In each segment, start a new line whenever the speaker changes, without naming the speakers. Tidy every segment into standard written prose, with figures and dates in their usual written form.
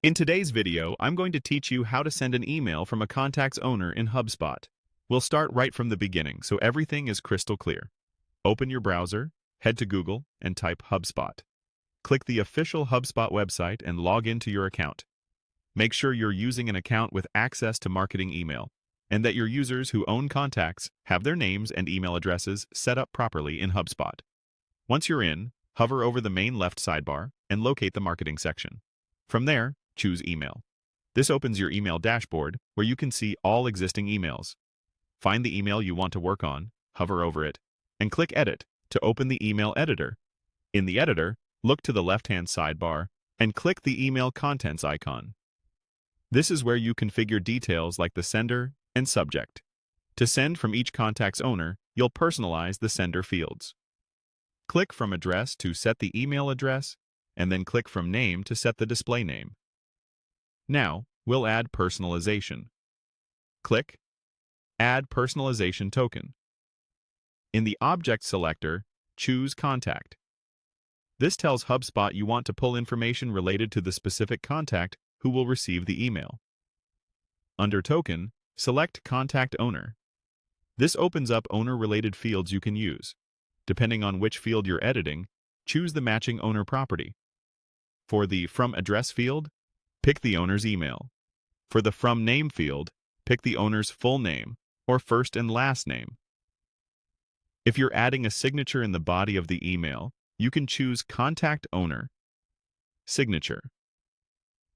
In today's video, I'm going to teach you how to send an email from a contact's owner in HubSpot. We'll start right from the beginning so everything is crystal clear. Open your browser, head to Google, and type HubSpot. Click the official HubSpot website and log into your account. Make sure you're using an account with access to marketing email, and that your users who own contacts have their names and email addresses set up properly in HubSpot. Once you're in, hover over the main left sidebar and locate the marketing section. From there, choose Email. This opens your email dashboard where you can see all existing emails. Find the email you want to work on, hover over it, and click Edit to open the email editor. In the editor, look to the left-hand sidebar and click the Email Contents icon. This is where you configure details like the sender and subject. To send from each contact's owner, you'll personalize the sender fields. Click from Address to set the email address, and then click from Name to set the display name. Now, we'll add personalization. Click Add Personalization Token. In the Object selector, choose Contact. This tells HubSpot you want to pull information related to the specific contact who will receive the email. Under Token, select Contact Owner. This opens up owner-related fields you can use. Depending on which field you're editing, choose the matching owner property. For the From Address field, pick the owner's email. For the From Name field, pick the owner's full name or first and last name. If you're adding a signature in the body of the email, you can choose Contact Owner, Signature.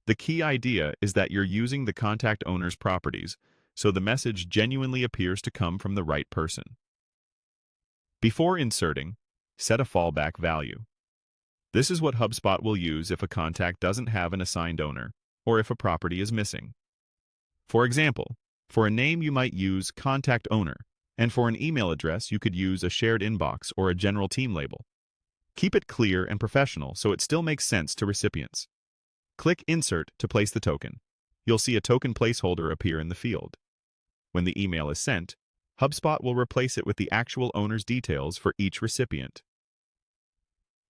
The key idea is that you're using the contact owner's properties, so the message genuinely appears to come from the right person. Before inserting, set a fallback value. This is what HubSpot will use if a contact doesn't have an assigned owner, or if a property is missing. For example, for a name you might use Contact Owner, and for an email address you could use a shared inbox or a general team label. Keep it clear and professional so it still makes sense to recipients. Click Insert to place the token. You'll see a token placeholder appear in the field. When the email is sent, HubSpot will replace it with the actual owner's details for each recipient.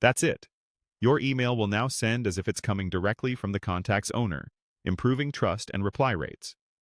That's it. Your email will now send as if it's coming directly from the contact's owner, improving trust and reply rates.